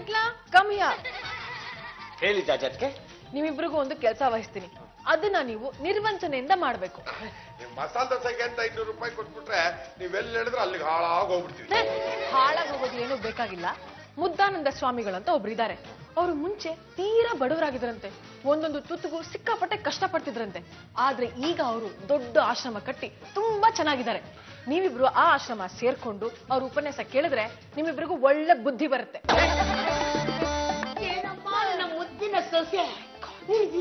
Vitla come here. ಹೇಳಿ ಜಾಜತ್ಗೆ. ನಿಮ್ಮಿಬ್ರಿಗೂ ಒಂದು ಕೆಲಸ ವಹಿಸ್ತೀನಿ, ಅದನ್ನ ನೀವು ನಿರ್ವಂಚನೆಯಿಂದ ಮಾಡ್ಬೇಕು. ಮಸಾಲ ದೋಸೆಗೆ ಅಂತ 500 ರೂಪಾಯಿ ಕೊಟ್ಬಿಟ್ರೆ ನೀವೆಲ್ಲ ಹೇಳಿದ್ರೆ ಅಲ್ಲಿಗೆ ಹಾಳಾಗಿ ಹೋಗ್ಬಿಡ್ತೀವಿ. ಹಾಳಾಗಿ ಹೋಗೋದು ಏನೂ ಬೇಕಾಗಿಲ್ಲ. ಮುದ್ದಾನಂದ ಸ್ವಾಮಿಗಳಂತ ಒಬ್ರು ಇದ್ದಾರೆ. ಅವರು ಮುಂಚೆ ತೀರಾ ಬಡವರಾಗಿದ್ರಂತೆ, ಒಂದೊಂದು ತುತ್ತಿಗೂ ಸಿಕ್ಕಾಪಟ್ಟೆ ಕಷ್ಟಪಡ್ತಿದ್ರಂತೆ. ಆದ್ರೆ ಈಗ ಅವರು ದೊಡ್ಡ ಆಶ್ರಮ ಕಟ್ಟಿ ತುಂಬಾ ಚೆನ್ನಾಗಿದ್ದಾರೆ. ನೀವಿಬ್ರು ಆ ಆಶ್ರಮ ಸೇರ್ಕೊಂಡು ಅವ್ರ ಉಪನ್ಯಾಸ ಕೇಳಿದ್ರೆ ನಿಮ್ಮಿಬ್ರಿಗೂ ಒಳ್ಳೆ ಬುದ್ಧಿ ಬರುತ್ತೆ. ನಮ್ಮ ಮುದ್ದಿನ ಸೊಸೆ,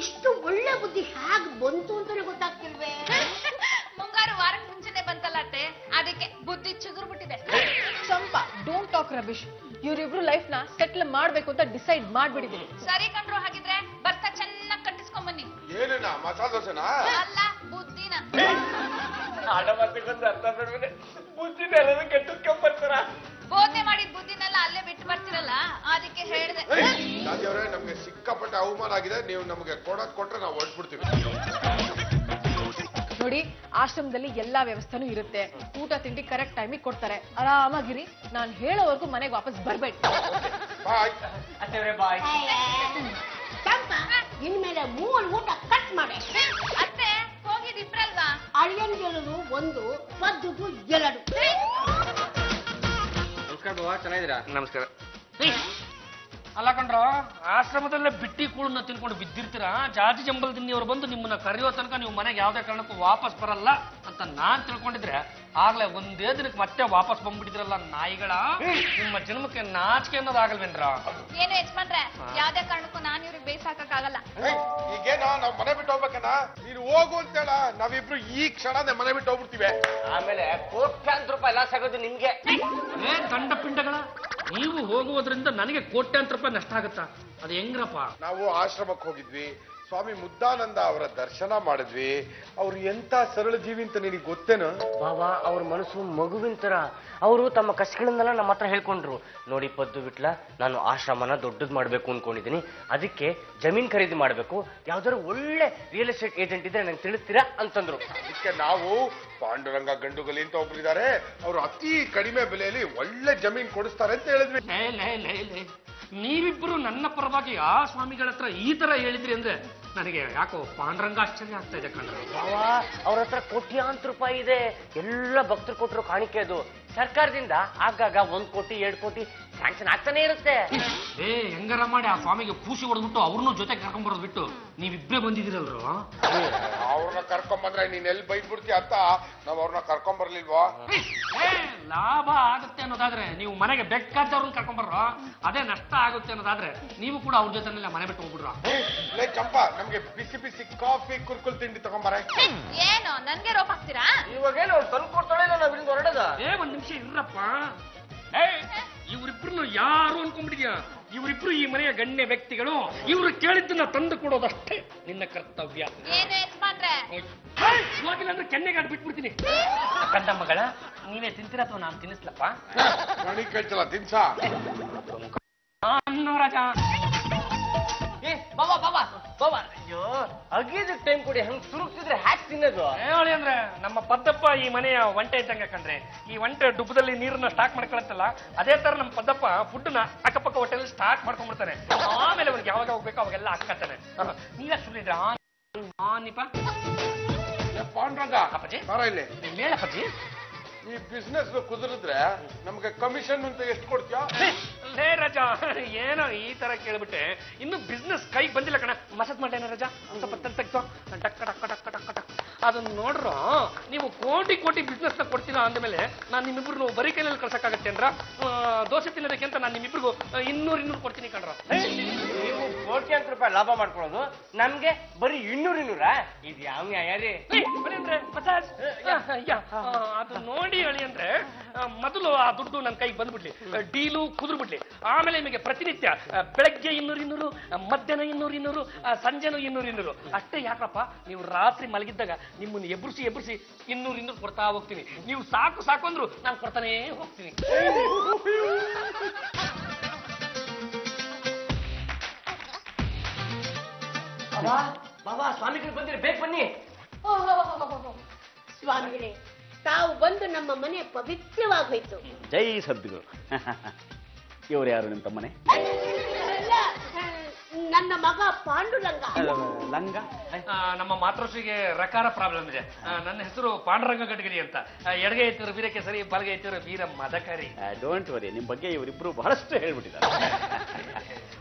ಇಷ್ಟು ಒಳ್ಳೆ ಬುದ್ಧಿ ಹೇಗ್ ಬಂತು ಅಂತಾನೆ ಗೊತ್ತಾಗ್ತಿಲ್ವೇ? ಮುಂಗಾರು ವಾರಕ್ಕೆ ಮುಂಚೆನೆ ಬಂತಲ್ಲ ಅತ್ತೆ, ಅದಕ್ಕೆ ಬುದ್ಧಿ ಚಿಗುರು ಬಿಟ್ಟಿದೆ. ಚಂಪಾ, ಡೋಂಟ್ ಟಾಕ್ ರಬಿಶ್. ಇವರಿಬ್ರು ಲೈಫ್ ನ ಸೆಟ್ಲ್ ಮಾಡ್ಬೇಕು ಅಂತ ಡಿಸೈಡ್ ಮಾಡ್ಬಿಟ್ಟಿದೀನಿ. ಸರಿ ಕಂಡ್ರು, ಹಾಗಿದ್ರೆ ಬರ್ತಾ ಚೆನ್ನಾಗಿ ಕಟ್ಟಿಸ್ಕೊಂಡ್ ಬನ್ನಿ. ಏನೇನಾ ಮಸಾಲ ದೋಸೆನಾ? ಅಲ್ಲ, ಬುದ್ಧಿನ. ಆಡಮಾತಿಗೊಂದು ಅರ್ಥ ಬಿಡ್ಬೇನೆ, ಬುದ್ಧಿನೆಲ್ಲ ಕೆಟ್ಟಕ್ಕೊಂಬರ್ತಾರ. ಬೋಧನೆ ಮಾಡಿದ ಬುದ್ಧಿನೆಲ್ಲ ಅಲ್ಲೇ ಬಿಟ್ಟು ಬರ್ತಿರಲ್ಲ, ಅದಕ್ಕೆ ಹೇಳಿದೆ. ರಾಜವ್ರೆ, ನಮ್ಗೆ ಸಿಕ್ಕಾಪಟ್ಟೆ ಅವಮಾನ ಆಗಿದೆ. ನೀವು ನಮ್ಗೆ ಕೊಟ್ರೆ ನಾವು ಹೊರಟ್ಬಿಡ್ತೀವಿ. ನೋಡಿ, ಆಶ್ರಮದಲ್ಲಿ ಎಲ್ಲಾ ವ್ಯವಸ್ಥೆನೂ ಇರುತ್ತೆ. ಊಟ ತಿಂಡಿ ಕರೆಕ್ಟ್ ಟೈಮಿಗೆ ಕೊಡ್ತಾರೆ. ಆರಾಮಾಗಿರಿ. ನಾನು ಹೇಳೋವರೆಗೂ ಮನೆಗೆ ವಾಪಸ್ ಬರ್ಬೇಡಿ. ಬಾಯ್. ಅತ್ತೇವ್ರೆ ಬಾಯ್. ಚಂಪ, ಇನ್ಮೇಲೆ 3 ಊಟ ಕಟ್ ಮಾಡಿ. ಅತ್ತೆ, ಹೋಗಿದ್ ಇಬ್ರಲ್ವಾ? ಅಳಿಯನ್ ಗೆಲುವು 1, ಪದ್ದುದು 2. ನಮಸ್ಕಾರ ಬಾಬಾ, ಚೆನ್ನಾಗಿದ್ದೀರಾ? ನಮಸ್ಕಾರ. ಅಲ್ಲ ಕಣ್ರ, ಆಶ್ರಮದಲ್ಲೇ ಬಿಟ್ಟಿ ಕೂಳನ್ನ ತಿನ್ಕೊಂಡು ಬಿದ್ದಿರ್ತೀರಾ. ಜಾತಿ ಜಂಬಲ್ದಿನ್ನಿಯವರು ಬಂದು ನಿಮ್ಮನ್ನ ಕರೆಯೋ ತನಕ ನೀವು ಮನೆಗೆ ಯಾವುದೇ ಕಾರಣಕ್ಕೂ ವಾಪಸ್ ಬರಲ್ಲ ಅಂತ ನಾನ್ ತಿಳ್ಕೊಂಡಿದ್ರೆ ಆಗ್ಲೇ ಒಂದೇ ದಿನಕ್ಕೆ ಮತ್ತೆ ವಾಪಸ್ ಬಂದ್ಬಿಟ್ಟಿದ್ರಲ್ಲ ನಾಯಿಗಳ. ನಿಮ್ಮ ಜನ್ಮಕ್ಕೆ ನಾಚಿಕೆ ಅನ್ನೋದಾಗಲ್ವೇನ್ರ? ಏನು ಯಜಮಾನ್ರೆ, ಯಾವ್ದೇ ಕಾರಣಕ್ಕೂ ನಾನು ಇವ್ರಿಗೆ ಬೇಯಿಸಾಕಕ್ಕಾಗಲ್ಲ. ಈಗೇನೋ ನಾವ್ ಮನೆ ಬಿಟ್ಟು ಹೋಗ್ಬೇಕಣ್ಣ. ನೀನು ಹೋಗು ಅಂತೇಳ, ನಾವಿಬ್ರು ಈ ಕ್ಷಣನೇ ಮನೆ ಬಿಟ್ಟು ಹೋಗ್ಬಿಡ್ತೀವಿ. ಆಮೇಲೆ ಕೋಟ್ಯಾಂತರ ರೂಪಾಯಿ ಲಾಸ್ ಆಗೋದು ನಿಮ್ಗೆ. ಏ ದಂಡ ಪಿಂಡಗಳ, ನೀವು ಹೋಗುವುದರಿಂದ ನನಗೆ ಕೋಟ್ಯಾಂತರ ರೂಪಾಯಿ ನಷ್ಟ ಆಗುತ್ತಾ? ಅದು ಹೆಂಗ್ರಪ್ಪ? ನಾವು ಆಶ್ರಮಕ್ಕೆ ಹೋಗಿದ್ವಿ, ಸ್ವಾಮಿ ಮುದ್ದಾನಂದ ಅವರ ದರ್ಶನ ಮಾಡಿದ್ವಿ. ಅವ್ರು ಎಂತ ಸರಳ ಜೀವಿ ಅಂತ ನಿನಗೆ ಗೊತ್ತೇನು? ಬಾಬಾ, ಅವ್ರ ಮನಸ್ಸು ಮಗುವಿನ ತರ. ಅವರು ತಮ್ಮ ಕಷ್ಟಗಳನ್ನೆಲ್ಲ ನಮ್ಮ ಹತ್ರ ಹೇಳ್ಕೊಂಡ್ರು. ನೋಡಿ ಪದ್ದು ಬಿಟ್ಲ, ನಾನು ಆಶ್ರಮನ ದೊಡ್ಡದ್ ಮಾಡ್ಬೇಕು ಅನ್ಕೊಂಡಿದ್ದೀನಿ. ಅದಕ್ಕೆ ಜಮೀನ್ ಖರೀದಿ ಮಾಡ್ಬೇಕು, ಯಾವ್ದಾದ್ರು ಒಳ್ಳೆ ರಿಯಲ್ ಎಸ್ಟೇಟ್ ಏಜೆಂಟ್ ಇದ್ರೆ ನಂಗೆ ತಿಳಿಸ್ತೀರಾ ಅಂತಂದ್ರು. ಅದಕ್ಕೆ ನಾವು ಪಾಂಡುರಂಗ ಗಂಡುಗಲಿ ಅಂತ ಒಬ್ರಿದ್ದಾರೆ, ಅವರು ಅತಿ ಕಡಿಮೆ ಬೆಲೆಯಲ್ಲಿ ಒಳ್ಳೆ ಜಮೀನ್ ಕೊಡಿಸ್ತಾರೆ ಅಂತ ಹೇಳಿದ್ವಿ. ನೀವಿಬ್ಬರು ನನ್ನ ಪರವಾಗಿ ಆ ಸ್ವಾಮಿಗಳ ಹತ್ರ ಈ ತರ ಹೇಳಿದ್ರಿ ಅಂದ್ರೆ ನನಗೆ ಯಾಕೋ ಪಾಂಡುರಂಗ ಆಶ್ಚರ್ಯ ಆಗ್ತಾ ಇದೆ ಕಣ್ರ. ಬಾಬಾ, ಅವ್ರ ಹತ್ರ ಕೋಟ್ಯಾಂತರ ರೂಪಾಯಿ ಇದೆ. ಎಲ್ಲ ಭಕ್ತರು ಕೊಟ್ಟರು ಕಾಣಿಕೆ. ಅದು ಸರ್ಕಾರದಿಂದ ಆಗಾಗ 1 ಕೋಟಿ 2 ಕೋಟಿ ಸ್ಯಾಂಕ್ಷನ್ ಆಗ್ತಾನೆ ಇರುತ್ತೆ. ಏ ಹೆಂಗಾರ ಮಾಡಿ ಆ ಸ್ವಾಮಿಗೆ ಪೂಸಿ ಹೊಡೆದ್ಬಿಟ್ಟು ಅವ್ರನ್ನೂ ಜೊತೆ ಕರ್ಕೊಂಡ್ಬರೋದು ಬಿಟ್ಟು ನೀವಿಬ್ಬರೇ ಬಂದಿದ್ದೀರಲ್ರು. ಅವ್ರನ್ನ ಕರ್ಕೊಂಬಂದ್ರೆ ನೀನ್ ಎಲ್ಲಿ ಬೈದ್ಬಿಡ್ತೀಯ ಅಂತ ನಾವ್ ಅವ್ರನ್ನ ಕರ್ಕೊಂಬರ್ಲಿಲ್ವಾ? ಲಾಭ ಆಗುತ್ತೆ ಅನ್ನೋದಾದ್ರೆ ನೀವು ಮನೆಗೆ ಬೇಕಾದವ್ರನ್ನ ಕರ್ಕೊಂಡ್ಬರ್ರೋ, ಅದೇ ನಷ್ಟ ಆಗುತ್ತೆ ಅನ್ನೋದಾದ್ರೆ ನೀವು ಕೂಡ ಅವ್ರ ಜೊತೆನೆಲ್ಲ ಮನೆ ಬಿಟ್ಟು ಹೋಗ್ಬಿಡ್ರ. ಲೇ ಚಂಪಾ, ನಮ್ಗೆ ಬಿಸಿ ಬಿಸಿ ಕಾಫಿ ಕುರ್ಕುಲ್ ತಿಂಡಿ ತಗೊಂಬರ. ಏನು ನನ್ಗೆ ರೋಪ್ ಹಾಕ್ತೀರಾ? ಇವಾಗೇನು ಅವ್ರು ತಂದು ಕೊಡ್ತಾಳೆ, ನಾವ್ ಇಲ್ಲಿಂದ ಹೊರಡದ. ಏ ಒಂದ್ ನಿಮಿಷ ಇರ್ರಪ್ಪ. ಇವರಿಬ್ರು ಯಾರು ಅನ್ಕೊಂಡ್ಬಿಟ್ಟಿದ್ಯಾ? ಇವರಿಬ್ರು ಈ ಮನೆಯ ಗಣ್ಯ ವ್ಯಕ್ತಿಗಳು. ಇವ್ರು ಕೇಳಿದ್ದನ್ನ ತಂದು ಕೊಡೋದಷ್ಟೇ ನಿನ್ನ ಕರ್ತವ್ಯ. ಏನು ಯಜಮಾನ್ರೆ? ಹೋಗಿಲ್ಲ ಅಂದ್ರೆ ಕೆನ್ನೆಗಾಡ್ ಬಿಟ್ಬಿಡ್ತೀನಿ. ಕಂದ ಮಗಳ, ನೀವೇ ತಿಂತೀರ ಅಥವಾ ನಾನು ತಿನ್ನಿಸ್ಲಪ್ಪ? ಮಣಿ ಕಳ್ಸಲ್ಲ ತಿನ್ಸ. ಅನ್ನೋ ರಾಜ. ಬಾಬಾ ಬಾಬಾ ಬಾಬಾ, ಅಯ್ಯೋ ಅಗಿದಕ್ಕೆ ಟೈಮ್ ಕೊಡಿ. ಹಂಗ್ ಸುರುಕ್ತಿದ್ರೆ ಹ್ಯಾಕ್ ತಿನ್ನೋದು? ಹೇಳಿ ಅಂದ್ರೆ ನಮ್ಮ ಪದ್ದಪ್ಪ ಈ ಮನೆಯ ಒಂಟೆ ಇದ್ದಂಗೆ ಕಂಡ್ರೆ. ಈ ಒಂಟೆ ಡುಬ್ಬದಲ್ಲಿ ನೀರನ್ನ ಸ್ಟಾಕ್ ಮಾಡ್ಕೊಳತ್ತಲ್ಲ, ಅದೇ ತರ ನಮ್ಮ ಪದ್ದಪ್ಪ ಫುಡ್ನ ಅಕ್ಕಪಕ್ಕ ಹೊಟ್ಟೆಲ್ಲಿ ಸ್ಟಾಕ್ ಮಾಡ್ಕೊಂಡ್ಬಿಡ್ತಾನೆ. ಆಮೇಲೆ ಅವ್ರಿಗೆ ಯಾವಾಗ ಹೋಗ್ಬೇಕು ಅವಾಗೆಲ್ಲ ಹಾಕ್ತಾನೆ. ನೀವೇ ಸುಳ್ಳಿದ್ರ ನಿಪ ಪಾಂಡುರಂಗ ಅಪ್ಪಾಜಿ ಬರ ಇಲ್ಲಿ. ಮೇಳಪ್ಪಾಜಿ, ಈ ಬಿಸ್ನೆಸ್ ಕುದುರಿದ್ರೆ ನಮ್ಗೆ ಕಮಿಷನ್ ಅಂತ ಎಷ್ಟು ಕೊಡ್ತೀಯಾ? ಲೇ ರಾಜ, ಏನೋ ಈ ತರ ಕೇಳ್ಬಿಟ್ಟೆ. ಇನ್ನು ಬಿಸ್ನೆಸ್ ಕೈಗೆ ಬಂದಿಲ್ಲ ಕಣ. ಮಸಾಜ್ ಮಾಡ್ಲೇನ ರಾಜ? ಸ್ವಲ್ಪ ತೆಗ್ದು ಟಕ್ ಟಕ್ ಟಕ್ ಟಕ್ ಟಕ್. ಅದನ್ನ ನೋಡ್ರು, ನೀವು ಕೋಟಿ ಕೋಟಿ ಬಿಸ್ನೆಸ್ ನ ಕೊಡ್ತೀರಾ ಅಂದ್ಮೇಲೆ ನಾನು ನಿಮ್ಮಿಬ್ರು ಬರೀ ಕೈಯಲ್ಲಿ ಕಳ್ಸಕ್ಕಾಗತ್ತೆ ಅಂದ್ರ? ದೋಸೆ ತಿನ್ನೋದಕ್ಕೆ ಅಂತ ನಾನು ನಿಮ್ಮಿಬ್ರಿಗೂ 200 ಕೊಡ್ತೀನಿ ಕಣ್ರ. ನೀವು ಕೋಟ್ಯಾಂತರ ರೂಪಾಯಿ ಲಾಭ ಮಾಡ್ಕೊಳ್ಳೋದು, ನಮ್ಗೆ ಬರೀ 200 ಇದು ಯಾವ ನ್ಯಾಯ ರೀ? ಅಂದ್ರೆ ಮಸಾಜ್ ಅದು ನೋಡಿ ಹೇಳಿ ಅಂದ್ರೆ ಮೊದಲು ಆ ದುಡ್ಡು ನನ್ನ ಕೈಗೆ ಬಂದ್ಬಿಡ್ಲಿ, ಡೀಲು ಕುದುರ್ಬಿಡ್ಲಿ. ಆಮೇಲೆ ನಿಮಗೆ ಪ್ರತಿನಿತ್ಯ ಬೆಳಗ್ಗೆ 200, ಮಧ್ಯಾಹ್ನ 200, ಸಂಜೆನೂ 200. ಅಷ್ಟೇ ಯಾಕಪ್ಪ, ನೀವು ರಾತ್ರಿ ಮಲಗಿದ್ದಾಗ ನಿಮ್ಮನ್ನು ಎಬ್ರಿಸಿ 200 ಕೊಡ್ತಾ ಹೋಗ್ತೀನಿ. ನೀವು ಸಾಕು ಸಾಕು ಅಂದ್ರು ನಾನು ಕೊಡ್ತಾನೇ ಹೋಗ್ತೀನಿ. ಬಾಬಾ, ಸ್ವಾಮಿಗಳು ಬಂದಿರಿ, ಬೇಗ ಬನ್ನಿ. ಸ್ವಾಮಿಗಳೇ, ತಾವು ಬಂದು ನಮ್ಮ ಮನೆ ಪವಿತ್ರವಾಗಿ ಹೋಯ್ತು. ಜೈ ಸದ್ಗುರು. ಇವ್ರು ಯಾರು ನಿಮ್ಮ ತಮ್ಮನೆ? ನನ್ನ ಮಗ ಪಾಂಡುರಂಗ. ಲಂಗ ನಮ್ಮ ಮಾತೃಶ್ರೀಗೆ ರಕಾರ ಪ್ರಾಬ್ಲಮ್ ಇದೆ. ನನ್ನ ಹೆಸರು ಪಾಂಡುರಂಗ ಗಡ್ಗರಿ ಅಂತ. ಎಡಗೆ ಐತಿರು ವೀರಕ್ಕೆ ಸರಿ, ಬಲಗೆ ಐತಿರು ವೀರ ಮದಕರಿ. ಡೋಂಟ್ ವರಿ, ನಿಮ್ ಬಗ್ಗೆ ಇವರಿಬ್ರು ಬಹಳಷ್ಟು ಹೇಳ್ಬಿಟ್ಟಿದ್ದಾರೆ.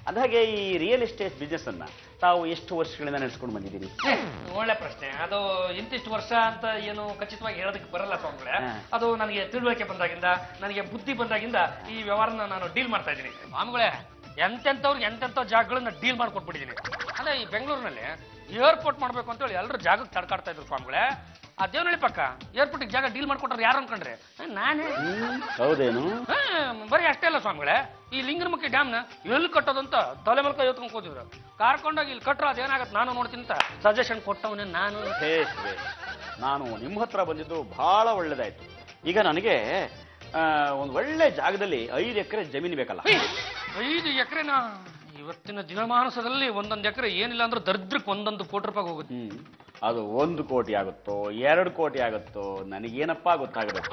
ಅದಾಗೆ ಈ ರಿಯಲ್ ಎಸ್ಟೇಟ್ ಬಿಸ್ನೆಸ್ ಅನ್ನ ತಾವು ಎಷ್ಟು ವರ್ಷಗಳಿಂದ ನಡೆಸ್ಕೊಂಡು ಬಂದಿದ್ದೀರಿ? ಒಳ್ಳೆ ಪ್ರಶ್ನೆ. ಅದು ಇಂತಿಷ್ಟು ವರ್ಷ ಅಂತ ಏನು ಖಚಿತವಾಗಿ ಹೇಳೋದಕ್ಕೆ ಬರಲ್ಲ ಸ್ವಾಮಿಗಳೇ. ಅದು ನನಗೆ ತಿಳುವಳಿಕೆ ಬಂದಾಗಿಂದ, ನನಗೆ ಬುದ್ಧಿ ಬಂದಾಗಿಂದ ಈ ವ್ಯವಹಾರನ ನಾನು ಡೀಲ್ ಮಾಡ್ತಾ ಇದ್ದೀನಿ ಸ್ವಾಮಿಗಳೇ. ಎಂತೆಂಥವ್ರಿಗೆ ಎಂತೆಂಥ ಜಾಗಗಳನ್ನ ಡೀಲ್ ಮಾಡ್ಕೊಟ್ಬಿಟ್ಟಿದ್ದೀನಿ. ಅದೇ ಈ ಬೆಂಗಳೂರಿನಲ್ಲಿ ಏರ್ಪೋರ್ಟ್ ಮಾಡ್ಬೇಕು ಅಂತ ಹೇಳಿ ಎಲ್ಲರೂ ಜಾಗಕ್ಕೆ ತಡ್ಕಾಡ್ತಾ ಇದ್ರು ಸ್ವಾಮಿಗಳೇ. ಅದೇನಳಿ ಪಕ್ಕ ಏರ್ಪೋರ್ಟಿಗೆ ಜಾಗ ಡೀಲ್ ಮಾಡ್ಕೊಟ್ರೆ ಯಾರು ಅನ್ಕೊಂಡ್ರೆ ನಾನೇ. ಹೌದೇನು? ಬರೀ ಅಷ್ಟೇ ಅಲ್ಲ ಸ್ವಾಮಿಗಳೇ, ಈ ಲಿಂಗನಮಕ್ಕಿ ಡ್ಯಾಮ್ನ ಎಲ್ಲಿ ಕಟ್ಟೋದಂತ ತಲೆ ಮಲ್ಕ ಎತ್ಕೊಂಡು ಕೂತಿದ್ರು. ಕಾರ್ಕೊಂಡೋಗಿ ಇಲ್ಲಿ ಕಟ್ಟರು ಅದೇನಾಗತ್ತೆ ನಾನು ನೋಡ್ತೀನಿ ಅಂತ ಸಜೆಷನ್ ಕೊಟ್ಟವನೇ ನಾನು. ನಾನು ನಿಮ್ಮ ಹತ್ರ ಬಂದಿದ್ದು ಬಹಳ ಒಳ್ಳೇದಾಯ್ತು. ಈಗ ನನಗೆ ಒಂದು ಒಳ್ಳೆ ಜಾಗದಲ್ಲಿ 5 ಎಕರೆ ಜಮೀನು ಬೇಕಲ್ಲ. 5 ಎಕರೆನ? ಇವತ್ತಿನ ದಿನಮಾನಸದಲ್ಲಿ 1 ಎಕರೆ ಏನಿಲ್ಲ ಅಂದ್ರೆ ದರಿದ್ರಕ್ಕೆ 1 ಕೋಟಿ ರೂಪಾಯಿ ಹೋಗುತ್ತೆ. ಅದು 1 ಕೋಟಿ ಆಗುತ್ತೋ 2 ಕೋಟಿ ಆಗುತ್ತೋ ನನಗೇನಪ್ಪ ಗೊತ್ತಾಗಬೇಕು.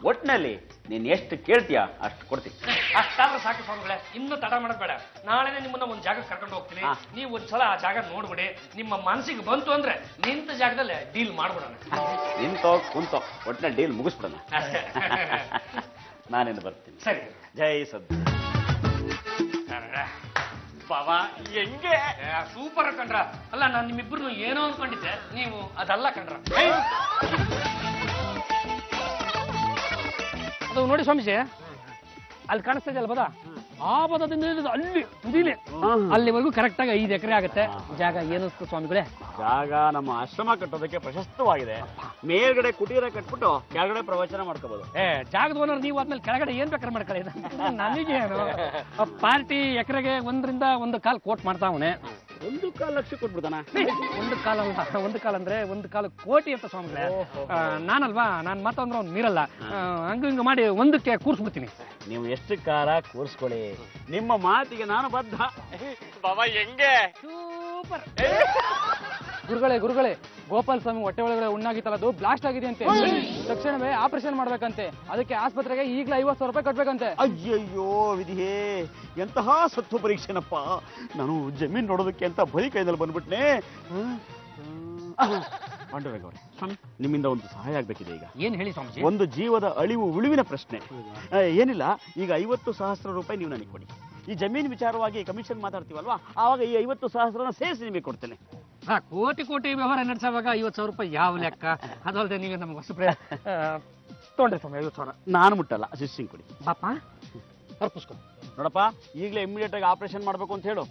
ಒಟ್ಟಿನಲ್ಲಿ ನೀನ್ ಎಷ್ಟು ಕೇಳ್ತೀಯಾ ಅಷ್ಟು ಕೊಡ್ತೀನಿ. ಅಷ್ಟಾದ್ರೆ ಸಾಕು ಸ್ವಾಮಿಗಳೇ, ಇನ್ನು ತಡ ಮಾಡೋದ್ ಬೇಡ. ನಾಳೆನೇ ನಿಮ್ಮನ್ನ ಒಂದು ಜಾಗಕ್ಕೆ ಕರ್ಕೊಂಡು ಹೋಗ್ತೀನಿ. ನೀವು ಒಂದ್ಸಲ ಆ ಜಾಗ ನೋಡ್ಬಿಡಿ. ನಿಮ್ಮ ಮನಸ್ಸಿಗೆ ಬಂತು ಅಂದ್ರೆ ನಿಂತ ಜಾಗದಲ್ಲೇ ಡೀಲ್ ಮಾಡ್ಬಿಡೋಣ. ನಿಂತೋ ಕುಂತೋ ಒಟ್ಟಿನಲ್ಲಿ ಡೀಲ್ ಮುಗಿಸ್ಬಿಡೋಣ. ನಾನಿನ್ನು ಬರ್ತೀನಿ. ಸರಿ. ಜೈ ಸದ್ ಬಾಬಾ ಹೆಂಗೆ ಸೂಪರ್ ಕಂಡ್ರ. ಅಲ್ಲ ನಾನು ನಿಮ್ಮಿಬ್ರು ಏನೋ ಅನ್ಕೊಂಡಿದ್ದೆ, ನೀವು ಅದಲ್ಲ ಕಂಡ್ರ. ಅದು ನೋಡಿ ಸ್ವಾಮೀಜಿ, ಅಲ್ಲಿ ಕಾಣಿಸ್ತಾ ಇದೆಯಲ್ಲ ಬದ, ಆ ಬದದಿಂದ ಅಲ್ಲಿ ತುದಿನೇ ಅಲ್ಲಿವರೆಗೂ ಕರೆಕ್ಟ್ ಆಗಿ 5 ಎಕರೆ ಆಗುತ್ತೆ ಜಾಗ. ಏನಿಸ್ತು ಸ್ವಾಮಿಗಳೇ? ಜಾಗ ನಮ್ಮ ಆಶ್ರಮ ಕಟ್ಟೋದಕ್ಕೆ ಪ್ರಶಸ್ತವಾಗಿದೆ. ಮೇಲ್ಗಡೆ ಕುಟೀರ ಕಟ್ಬಿಟ್ಟು ಕೆಳಗಡೆ ಪ್ರವಚನ ಮಾಡ್ಕೋಬಹುದು. ಜಾಗದ ಓನರ್ ನೀವು ಆದ್ಮೇಲೆ ಕೆಳಗಡೆ ಏನ್ ಬೇಕಾದ್ರೆ ಮಾಡ್ಕೊಳ್ಳಿ. ನನಗೇನು ಪಾರ್ಟಿ ಎಕರೆಗೆ 1.25 ಕೋಟಿ ಮಾಡ್ತಾವನೆ. 1.25 ಲಕ್ಷ ಕೊಟ್ಬಿಡ್ತಾನ? 1 ಕಾಲ ಅಂದ್ರೆ 1 ಕೋಟಿ ಅಂತ ಸ್ವಾಮಿಗಳೇ. ನಾನಲ್ವಾ, ನಾನು ಮಾತಂದ್ರೆ ಅವ್ನು ಮೀರಲ್ಲ. ಹಂಗ ಹಿಂಗ ಮಾಡಿ 1ಕ್ಕೆ ಕೂರ್ಸ್ಬಿಡ್ತೀನಿ. ನೀವು ಎಷ್ಟು ಕಾರ ಕೂರಿಸ್ಕೊಳ್ಳಿ, ನಿಮ್ಮ ಮಾತಿಗೆ ನಾನು ಬದ್ಧ. ಬಾಬಾ ಹೆಂಗೆ? ಸೂಪರ್. ಗುರುಗಳೇ ಗೋಪಾಲ್ ಸ್ವಾಮಿ ಹೊಟ್ಟೆ ಒಳಗಡೆ ಉಣ್ಣಾಗಿತ್ತಲ್ಲ, ಅದು ಬ್ಲಾಸ್ಟ್ ಆಗಿದೆ ಅಂತೆ. ತಕ್ಷಣವೇ ಆಪರೇಷನ್ ಮಾಡ್ಬೇಕಂತೆ. ಅದಕ್ಕೆ ಆಸ್ಪತ್ರೆಗೆ ಈಗಲೇ 50,000 ರೂಪಾಯಿ ಕಟ್ಬೇಕಂತೆ. ಅಯ್ಯಯ್ಯೋ ವಿಧಿಯೇ, ಎಂತಹ ಸತ್ವ ಪರೀಕ್ಷೆನಪ್ಪ. ನಾನು ಜಮೀನ್ ನೋಡೋದಕ್ಕೆ ಅಂತ ಬರೀ ಕೈದಲ್ಲಿ ಬಂದ್ಬಿಟ್ನೆ. ಪಾಂಡುರಂಗ ಅವರೇ, ನಿಮ್ಮಿಂದ ಒಂದು ಸಹಾಯ ಆಗ್ಬೇಕಿದೆ. ಈಗ ಏನ್ ಹೇಳಿ ಸ್ವಾಮೀಜಿ? ಒಂದು ಜೀವದ ಅಳಿವು ಉಳಿವಿನ ಪ್ರಶ್ನೆ. ಏನಿಲ್ಲ, ಈಗ 50,000 ರೂಪಾಯಿ ನೀವು ನನಗೆ ಕೊಡಿ. ಈ ಜಮೀನು ವಿಚಾರವಾಗಿ ಕಮಿಷನ್ ಮಾತಾಡ್ತೀವಲ್ವಾ, ಆವಾಗ ಈ 50,000 ಸೇರಿಸಿ ನಿಮಗೆ ಕೊಡ್ತೇನೆ. ಕೋಟಿ ವ್ಯವಹಾರ ನಡೆಸುವಾಗ 50,000 ರೂಪಾಯಿ ಯಾವ ಲೆಕ್ಕ? ಅದಲ್ಲದೆ ನೀವೇ ನಮ್ಗೆ ಹೊಸಬ್ರೆ ತೊಗೊಂಡ್ರಿ ಸ್ವಾಮಿ 50,000. ನಾನು ಮುಟ್ಟಲ್ಲ, ಸಿಸ್ಟಿಂಗ್ ಕೊಡಿ. ಬಾಪ ಅರ್ಪಿಸ್ಕೊಂಡು ನೋಡಪ್ಪ, ಈಗಲೇ ಇಮಿಡಿಯೇಟ್ ಆಗಿ ಆಪರೇಷನ್ ಮಾಡ್ಬೇಕು ಅಂತ ಹೇಳು.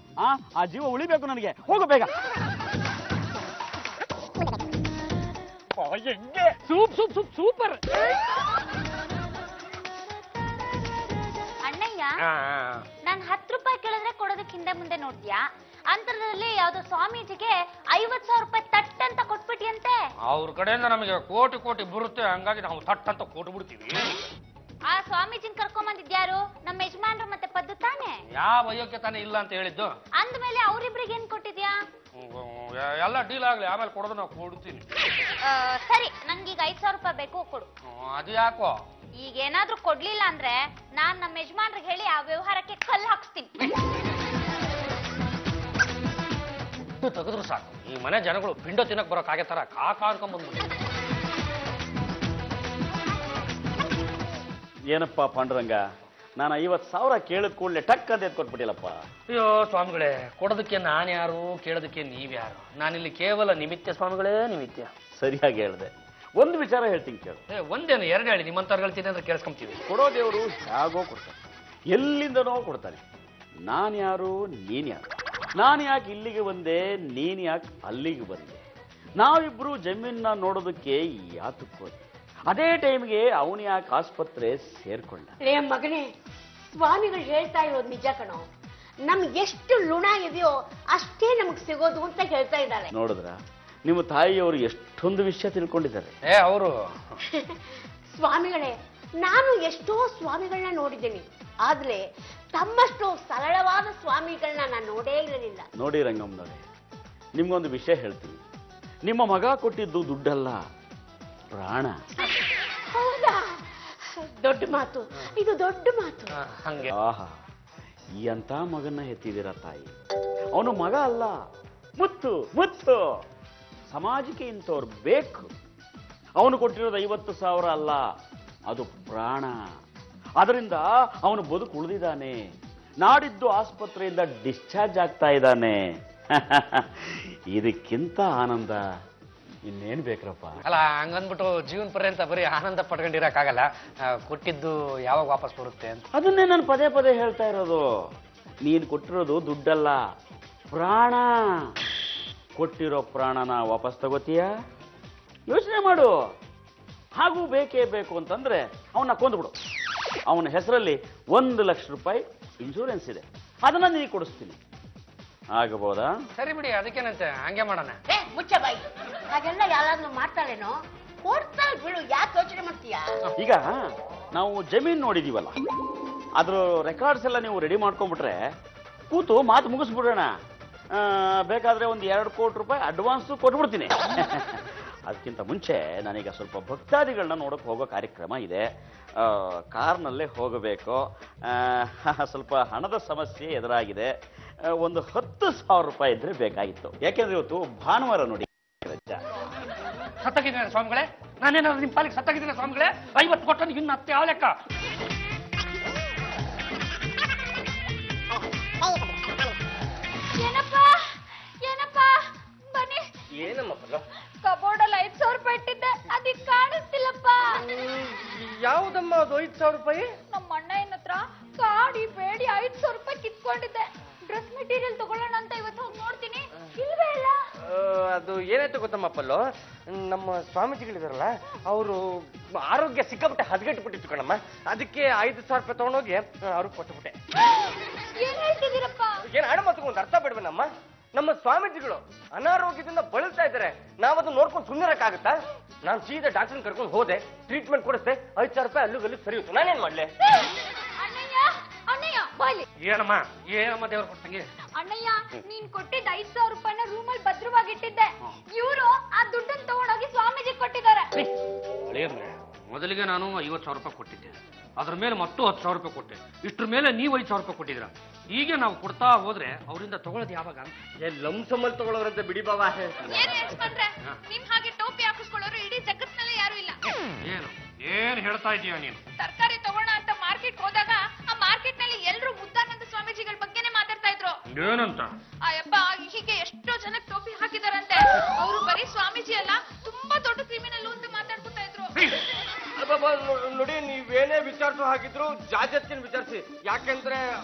ಆ ಜೀವ ಉಳಿಬೇಕು ನನಗೆ. ಹೋಗು ಬೇಗ. ಸೂಪರ್. ಅಣ್ಣಯ್ಯ, ನಾನ್ 10 ರೂಪಾಯಿ ಕೇಳಿದ್ರೆ ಕೊಡೋದಕ್ಕೆ ಹಿಂದೆ ಮುಂದೆ ನೋಡ್ತೀಯಾ? ಅಂತರದಲ್ಲಿ ಯಾವ್ದೋ ಸ್ವಾಮೀಜಿಗೆ 50,000 ರೂಪಾಯಿ ತಟ್ ಅಂತ ಕೊಟ್ಬಿಟ್ಟಿಯಂತೆ. ಅವ್ರ ಕಡೆಯಿಂದ ನಮಗೆ ಕೋಟಿ ಬರುತ್ತೆ, ಹಂಗಾಗಿ ನಾವು ತಟ್ ಅಂತ ಕೊಟ್ಟು ಬಿಡ್ತೀವಿ. ಆ ಸ್ವಾಮೀಜಿನ ಕರ್ಕೊಂಬಂದಿದ್ಯಾರು? ನಮ್ಮ ಯಜಮಾನ್ರು ಮತ್ತೆ ಪದ್ದು ತಾನೆ? ಯಾವ ಅಯೋಗ್ಯ ತಾನೇ ಇಲ್ಲ ಅಂತ ಹೇಳಿದ್ದು. ಅಂದ್ಮೇಲೆ ಅವ್ರಿಬ್ರಿಗೆ ಏನ್ ಕೊಟ್ಟಿದ್ಯಾ? ಎಲ್ಲ ಡೀಲ್ ಆಗ್ಲಿ, ಆಮೇಲೆ ಕೊಡೋದು ನಾವು ಕೊಡ್ತೀನಿ. ಸರಿ, ನಂಗೀಗ 5,000 ರೂಪಾಯಿ ಬೇಕು, ಕೊಡು. ಅದು ಯಾಕೋ? ಈಗ ಏನಾದ್ರೂ ಕೊಡ್ಲಿಲ್ಲ ಅಂದ್ರೆ ನಾನ್ ನಮ್ಮ ಯಜಮಾನ್ರಿಗೆ ಹೇಳಿ ಆ ವ್ಯವಹಾರಕ್ಕೆ ಕಲ್ಲು ಹಾಕ್ಸ್ತೀನಿ. ತೆಗೆದ್ರು ಸಾಕು, ಈ ಮನೆ ಜನಗಳು ಪಿಂಡ ತಿನ್ನಕ್ ಬರೋಕ್ ಆಗೇ ತರ ಕಾಕ ಅನ್ಕೊಂಡ್ಬಂದ್ಬಿಟ್ಟು. ಏನಪ್ಪ ಪಾಂಡುರಂಗ, ನಾನು 50,000 ಕೇಳಿದ ಕೂಡಲೇ ಟಕ್ ಅಂತ ಕೊಟ್ಬಿಟ್ಟಿಲ್ಲಪ್ಪ. ಅಯ್ಯೋ ಸ್ವಾಮಿಗಳೇ, ಕೊಡೋದಕ್ಕೆ ನಾನು ಯಾರು, ಕೇಳೋದಕ್ಕೆ ನೀವ್ಯಾರು? ನಾನಿಲ್ಲಿ ಕೇವಲ ನಿಮಿತ್ತ ಸ್ವಾಮಿಗಳೇ, ನಿಮಿತ್ತ. ಸರಿಯಾಗಿ ಹೇಳಿದೆ. ಒಂದು ವಿಚಾರ ಹೇಳ್ತೀನಿ ಕೇಳು. ಒಂದೇನು 2 ಹೇಳಿ, ನಿಮ್ಮಂತವ್ರು ಹೇಳ್ತೀನಿ ಅಂದ್ರೆ ಕೇಳಿಸ್ಕೊಂತೀವಿ. ಕೊಡೋ ದೇವರು ಹೇಗೋ ಕೊಡ್ತಾನೆ, ಎಲ್ಲಿಂದನೋ ಕೊಡ್ತಾನೆ. ನಾನು ಯಾರು, ನೀನ್ ಯಾರು? ನಾನು ಯಾಕೆ ಇಲ್ಲಿಗೆ ಬಂದೆ, ನೀನ್ ಯಾಕೆ ಅಲ್ಲಿಗೆ ಬಂದೆ? ನಾವಿಬ್ರು ಜಮೀನ ನೋಡೋದಕ್ಕೆ ಯಾತಕ್ಕೆ ಹೋದೆ? ಅದೇ ಟೈಮ್ಗೆ ಅವನು ಯಾಕೆ ಆಸ್ಪತ್ರೆ ಸೇರ್ಕೊಂಡ? ರೇ ಮಗನೇ, ಸ್ವಾಮಿಗಳು ಹೇಳ್ತಾ ಇರೋದು ನಿಜ ಕಣೋ. ನಮ್ಗೆ ಎಷ್ಟು ಋಣ ಇದೆಯೋ ಅಷ್ಟೇ ನಮ್ಗೆ ಸಿಗೋದು ಅಂತ ಹೇಳ್ತಾ ಇದ್ದಾರೆ. ನೋಡಿದ್ರ, ನಿಮ್ಮ ತಾಯಿಯವರು ಎಷ್ಟೊಂದು ವಿಷಯ ತಿಳ್ಕೊಂಡಿದ್ದಾರೆ. ಅವರು ಸ್ವಾಮಿಗಳೇ, ನಾನು ಎಷ್ಟೋ ಸ್ವಾಮಿಗಳನ್ನ ನೋಡಿದ್ದೀನಿ, ಆದ್ರೆ ತಮ್ಮಷ್ಟು ಸರಳವಾದ ಸ್ವಾಮಿಗಳನ್ನ ನಾನು ನೋಡೇ ಇರಲಿಲ್ಲ. ನೋಡಿ ರಂಗಮ್ಮನವರೇ, ನಿಮ್ಗೊಂದು ವಿಷಯ ಹೇಳ್ತೀನಿ. ನಿಮ್ಮ ಮಗ ಕೊಟ್ಟಿದ್ದು ದುಡ್ಡಲ್ಲ, ಪ್ರಾಣ. ಹೌದಾ? ದೊಡ್ಡ ಮಾತು ಇದು, ದೊಡ್ಡ ಮಾತು. ಹಂಗೆ. ಆಹಾ, ಎಂಥ ಮಗನ್ನ ಹೆತ್ತಿದ್ದೀರ ತಾಯಿ. ಅವನು ಮಗ ಅಲ್ಲ, ಮುತ್ತು ಮುತ್ತು. ಸಮಾಜಕ್ಕೆ ಇಂಥವ್ರು ಬೇಕು. ಅವನು ಕೊಟ್ಟಿರೋದು 50,000 ಅಲ್ಲ, ಅದು ಪ್ರಾಣ. ಅದರಿಂದ ಅವನು ಬದುಕು ಉಳಿದಿದ್ದಾನೆ. ನಾಡಿದ್ದು ಆಸ್ಪತ್ರೆಯಿಂದ ಡಿಸ್ಚಾರ್ಜ್ ಆಗ್ತಾ ಇದ್ದಾನೆ. ಇದಕ್ಕಿಂತ ಆನಂದ ಇನ್ನೇನು ಬೇಕ್ರಪ್ಪ? ಅಲ್ಲ, ಹಂಗಂದ್ಬಿಟ್ಟು ಜೀವನ ಪರ್ಯಂತ ಬರೀ ಆನಂದ ಪಡ್ಕೊಂಡಿರಕ್ಕಾಗಲ್ಲ. ಕೊಟ್ಟಿದ್ದು ಯಾವಾಗ ವಾಪಸ್ ಬರುತ್ತೆ ಅಂತ. ಅದನ್ನೇ ನಾನು ಪದೇ ಪದೇ ಹೇಳ್ತಾ ಇರೋದು. ನೀನು ಕೊಟ್ಟಿರೋದು ದುಡ್ಡಲ್ಲ, ಪ್ರಾಣ. ಕೊಟ್ಟಿರೋ ಪ್ರಾಣನ ವಾಪಸ್ ತಗೋತೀಯ? ಯೋಚನೆ ಮಾಡು. ಹಾಗೂ ಬೇಕೇ ಬೇಕು ಅಂತಂದ್ರೆ ಅವನ್ನ ಕೊಂದ್ಬಿಡು. ಅವನ ಹೆಸರಲ್ಲಿ 1 ಲಕ್ಷ ರೂಪಾಯಿ ಇನ್ಶೂರೆನ್ಸ್ ಇದೆ, ಅದನ್ನ ನಿನಗೆ ಕೊಡಿಸ್ತೀನಿ. ಆಗಬಹುದಾ? ಸರಿ ಬಿಡಿ, ಅದಕ್ಕೇನಂತೆ, ಹಂಗೆ ಮಾಡೋಣ. ಮುಚ್ಚ ಬಾಯಿ, ಹಾಗೆಲ್ಲ ಯಾರಾದ್ರೂ ಮಾಡ್ತಾಳೇನೋ? ಕೊಡ್ತಾಳೆ ಬಿಡು, ಯಾಕೆ ಯೋಚನೆ ಮಾಡ್ತೀಯಾ? ಈಗ ನಾವು ಜಮೀನ್ ನೋಡಿದೀವಲ್ಲ, ಅದ್ರ ರೆಕಾರ್ಡ್ಸ್ ಎಲ್ಲ ನೀವು ರೆಡಿ ಮಾಡ್ಕೊಂಡ್ಬಿಟ್ರೆ ಕೂತು ಮಾತು ಮುಗಿಸ್ಬಿಡೋಣ. ಬೇಕಾದ್ರೆ 1-2 ಕೋಟಿ ರೂಪಾಯಿ ಅಡ್ವಾನ್ಸು ಕೊಟ್ಬಿಡ್ತೀನಿ. ಅದಕ್ಕಿಂತ ಮುಂಚೆ ನಾನೀಗ ಸ್ವಲ್ಪ ಭಕ್ತಾದಿಗಳನ್ನ ನೋಡೋಕೆ ಹೋಗೋ ಕಾರ್ಯಕ್ರಮ ಇದೆ. ಕಾರ್ನಲ್ಲೇ ಹೋಗಬೇಕು. ಸ್ವಲ್ಪ ಹಣದ ಸಮಸ್ಯೆ ಎದುರಾಗಿದೆ. ಒಂದು 10,000 ರೂಪಾಯಿ ಇದ್ರೆ ಬೇಕಾಗಿತ್ತು. ಯಾಕೆಂದ್ರೆ ಇವತ್ತು ಭಾನುವಾರ ನೋಡಿ. ಸತ್ತಾಗಿದ್ದೇನೆ ಸ್ವಾಮಿಗಳೇ, ನಾನೇನಾದ್ರು ನಿಮ್ಮ ಪಾಲಿಗೆ ಸತ್ತಾಗಿದ್ದೇನೆ ಸ್ವಾಮಿಗಳೇ? 50 ಕೊಟ್ಟು ಇನ್ನು ಮತ್ತೆ ಯಾವ ಲೆಕ್ಕ? ಏನಪ್ಪ ಬನ್ನಿ. ಏನಮ್ಮ ಪಲ್ಲ? ಕಬೋರ್ಡಲ್ಲಿ 5,000 ರೂಪಾಯಿ ಇಟ್ಟಿದ್ದೆ, ಅದಕ್ಕೆ ಕಾಣಿಸ್ತಿಲ್ಲಪ್ಪ. ಯಾವುದಮ್ಮ ಅದು 5,000 ರೂಪಾಯಿ? ನಮ್ಮ ಅಣ್ಣನ ಹತ್ರ ಕಾಡಿ ಬೇಡಿ 5,000 ರೂಪಾಯಿ ಕಿತ್ಕೊಂಡಿದ್ದೆ. ಡ್ರೆಸ್ ಮೆಟೀರಿಯಲ್ ತಗೊಳ್ಳೋಣ ಅಂತ ಇವತ್ತು ಹೋಗಿ ನೋಡ್ತೀನಿ, ಇಲ್ವೇ ಇಲ್ಲ. ಅದು ಏನಾಯ್ತು ಗೊತ್ತಮ್ಮ ಪಲ್ಲು, ನಮ್ಮ ಸ್ವಾಮೀಜಿಗಳಿದಾರಲ್ಲ, ಅವರು ಆರೋಗ್ಯ ಸಿಕ್ಕಾಪಟ್ಟೆ ಹದಗೆಟ್ಟು ಬಿಟ್ಟಿತ್ತು ಕಣಮ್ಮ. ಅದಕ್ಕೆ 5,000 ರೂಪಾಯಿ ತಗೊಂಡೋಗಿ ಅವ್ರಿಗೆ ಕೊಟ್ಟುಬಿಟ್ಟೆ. ಏನ್ ಹೇಳ್ತಿದ್ದೀರಪ್ಪ? ಏನ್ ಆಡ ಮಾತು ಒಂದು ಅರ್ಥ ಬೇಡವೇನಮ್ಮ? ನಮ್ಮ ಸ್ವಾಮೀಜಿಗಳು ಅನಾರೋಗ್ಯದಿಂದ ಬಳಲ್ತಾ ಇದ್ದಾರೆ, ನಾವದು ನೋಡ್ಕೊಂಡು ಸುಮ್ಮನಿರಕ್ಕಾಗತ್ತಾ? ನಾನು ಸೀದಾ ಡಾಕ್ಟರ್ ಕರ್ಕೊಂಡು ಹೋದೆ, ಟ್ರೀಟ್ಮೆಂಟ್ ಕೊಡಿಸ್ದೆ, 5,000 ರೂಪಾಯಿ ಅಲ್ಲೂ ಸರಿಯುತ್ತೆ. ನಾನೇನ್ ಮಾಡ್ಲೆ? ಅಣ್ಣಯ್ಯ ಬಾಲಿ. ಏನಮ್ಮ ದೇವ್ರ ಕೊಟ್ಟಂಗೆ? ಅಣ್ಣಯ್ಯ, ನೀನ್ ಕೊಟ್ಟಿದ್ದ 5,000 ರೂಪಾಯಿನ ರೂಮಲ್ಲಿ ಭದ್ರವಾಗಿಟ್ಟಿದ್ದೆ. ಇವರು ಆ ದುಡ್ಡನ್ನು ತಗೊಂಡೋಗಿ ಸ್ವಾಮೀಜಿ ಕೊಟ್ಟಿದ್ದಾರೆ. ಮೊದಲಿಗೆ ನಾನು 50,000 ರೂಪಾಯಿ ಕೊಟ್ಟಿದ್ದೆ, ಅದ್ರ ಮೇಲೆ ಮತ್ತು 10,000 ರೂಪಾಯಿ ಕೊಟ್ಟೆ. ಇಷ್ಟ್ರ ಮೇಲೆ ನೀವು 5,000 ರೂಪಾಯಿ ಕೊಟ್ಟಿದ್ದೀರ. ಈಗ ನಾವು ಕೊಡ್ತಾ ಹೋದ್ರೆ ಅವರಿಂದ ತಗೊಳ್ಳೋದು ಯಾವಾಗ? ಲಂಸಮಲ್ ತಗೊಳ್ಳೋರಂತೆ ಬಿಡಿ ಬಾಬಾ. ನಿಮ್ ಹಾಗೆ ಟೋಪಿ ಹಾಕಿಸ್ಕೊಳ್ಳೋರು ಇಡೀ ಜಗತ್ನಲ್ಲೇ ಯಾರು ಇಲ್ಲ. ಏನ್ ಹೇಳ್ತಾ ಇದೀಯ ನೀನು? ತರಕಾರಿ ತಗೋಣ ಅಂತ ಮಾರ್ಕೆಟ್ ಹೋದಾಗ ಆ ಮಾರ್ಕೆಟ್ ನಲ್ಲಿ ಎಲ್ಲರೂ ಮುದ್ದಾನಂದ ಸ್ವಾಮೀಜಿಗಳ ಬಗ್ಗೆನೇ ಮಾತಾಡ್ತಾ ಇದ್ರು. ಏನಂತ? ಅಯ್ಯಪ್ಪ, ಹೀಗೆ ಎಷ್ಟೋ ಜನಕ್ಕೆ ಟೋಪಿ ಹಾಕಿದಾರಂತೆ. ಅವರು ಬರೀ ಸ್ವಾಮೀಜಿ ಅಲ್ಲ, ತುಂಬಾ ದೊಡ್ಡ ಕ್ರಿಮಿನಲ್ ಅಂತ ಮಾತಾಡ್ಕೊತಾ ಇದ್ರು. ನೋಡಿ, ನೀವೇನೇ ವಿಚಾರಿಸೋ ಹಾಗಿದ್ರು ಜಾಜತ್ಕಿನ ವಿಚಾರಿಸಿ. ಯಾಕೆಂದ್ರೆ